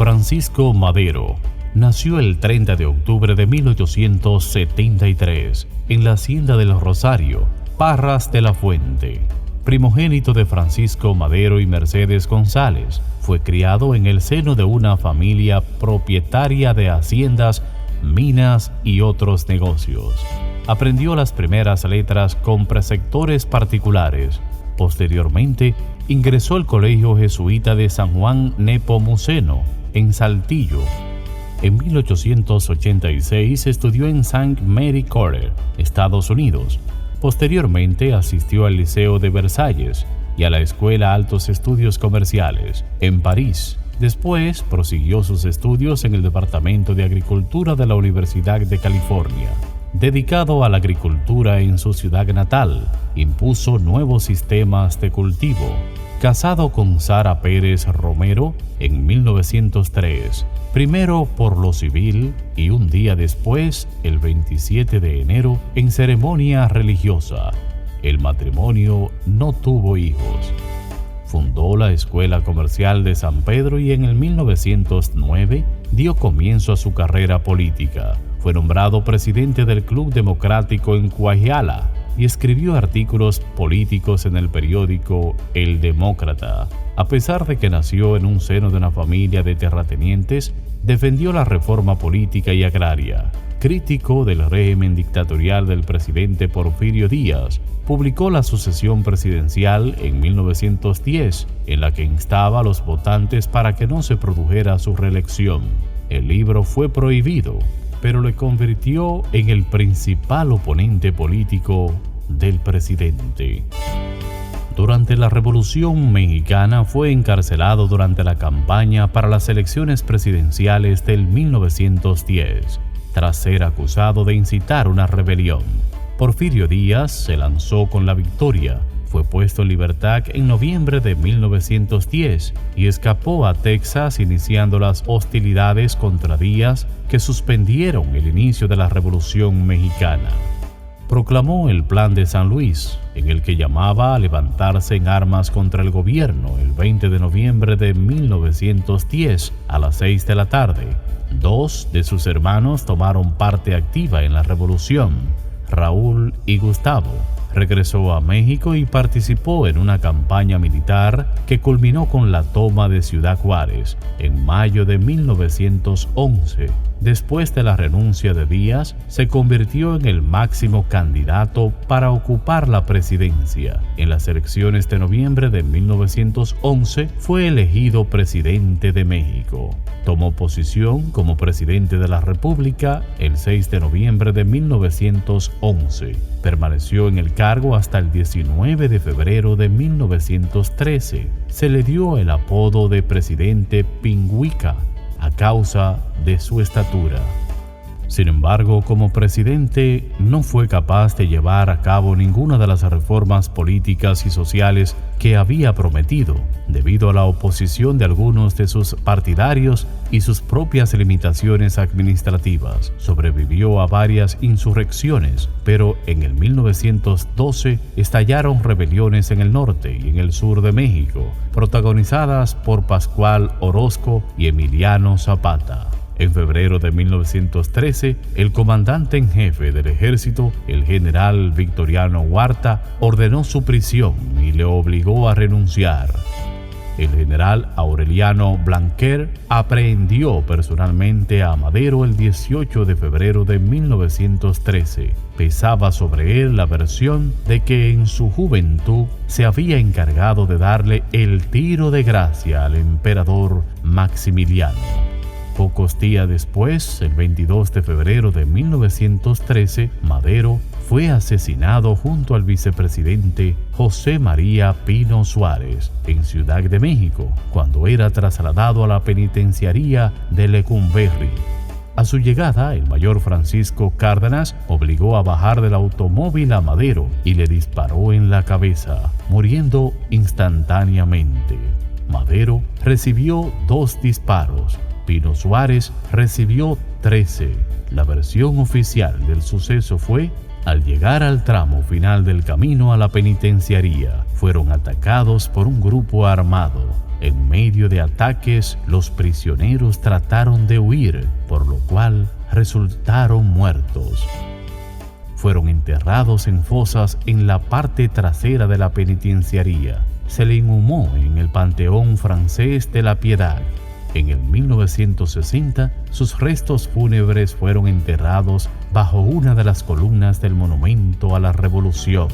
Francisco Madero nació el 30 de octubre de 1873 en la hacienda del Rosario, Parras de la Fuente. Primogénito de Francisco Madero y Mercedes González, fue criado en el seno de una familia propietaria de haciendas, minas y otros negocios. Aprendió las primeras letras con preceptores particulares. Posteriormente, ingresó al Colegio Jesuita de San Juan Nepomuceno, en Saltillo. En 1886 estudió en St. Mary Quarter, Estados Unidos. Posteriormente asistió al Liceo de Versalles y a la Escuela Altos Estudios Comerciales, en París. Después prosiguió sus estudios en el Departamento de Agricultura de la Universidad de California. Dedicado a la agricultura en su ciudad natal, impuso nuevos sistemas de cultivo. Casado con Sara Pérez Romero en 1903, primero por lo civil y un día después, el 27 de enero, en ceremonia religiosa. El matrimonio no tuvo hijos. Fundó la Escuela Comercial de San Pedro y en el 1909 dio comienzo a su carrera política. Fue nombrado presidente del Club Democrático en Coahuila y escribió artículos políticos en el periódico El Demócrata. A pesar de que nació en un seno de una familia de terratenientes, defendió la reforma política y agraria. Crítico del régimen dictatorial del presidente Porfirio Díaz, publicó La Sucesión Presidencial en 1910, en la que instaba a los votantes para que no se produjera su reelección. El libro fue prohibido, pero le convirtió en el principal oponente político del presidente. Durante la Revolución Mexicana fue encarcelado durante la campaña para las elecciones presidenciales del 1910, tras ser acusado de incitar una rebelión. Porfirio Díaz se lanzó con la victoria. Fue puesto en libertad en noviembre de 1910 y escapó a Texas, iniciando las hostilidades contra Díaz que suspendieron el inicio de la Revolución Mexicana. Proclamó el Plan de San Luis, en el que llamaba a levantarse en armas contra el gobierno el 20 de noviembre de 1910 a las 6 de la tarde. Dos de sus hermanos tomaron parte activa en la revolución, Raúl y Gustavo. Regresó a México y participó en una campaña militar que culminó con la toma de Ciudad Juárez en mayo de 1911. Después de la renuncia de Díaz, se convirtió en el máximo candidato para ocupar la presidencia. En las elecciones de noviembre de 1911 fue elegido presidente de México. Tomó posición como presidente de la República el 6 de noviembre de 1911. Permaneció en el cargo hasta el 19 de febrero de 1913. Se le dio el apodo de presidente Pingüica a causa de su estatura. Sin embargo, como presidente, no fue capaz de llevar a cabo ninguna de las reformas políticas y sociales que había prometido, debido a la oposición de algunos de sus partidarios y sus propias limitaciones administrativas. Sobrevivió a varias insurrecciones, pero en el 1912 estallaron rebeliones en el norte y en el sur de México, protagonizadas por Pascual Orozco y Emiliano Zapata. En febrero de 1913, el comandante en jefe del ejército, el general Victoriano Huerta, ordenó su prisión y le obligó a renunciar. El general Aureliano Blanquer aprehendió personalmente a Madero el 18 de febrero de 1913. Pesaba sobre él la versión de que en su juventud se había encargado de darle el tiro de gracia al emperador Maximiliano. Pocos días después, el 22 de febrero de 1913, Madero fue asesinado junto al vicepresidente José María Pino Suárez en Ciudad de México, cuando era trasladado a la penitenciaría de Lecumberri. A su llegada, el mayor Francisco Cárdenas obligó a bajar del automóvil a Madero y le disparó en la cabeza, muriendo instantáneamente. Madero recibió 2 disparos. Pino Suárez recibió 13. La versión oficial del suceso fue: al llegar al tramo final del camino a la penitenciaría, fueron atacados por un grupo armado. En medio de ataques, los prisioneros trataron de huir, por lo cual resultaron muertos. Fueron enterrados en fosas en la parte trasera de la penitenciaría. Se le inhumó en el Panteón Francés de la Piedad. En el 1960, sus restos fúnebres fueron enterrados bajo una de las columnas del Monumento a la Revolución.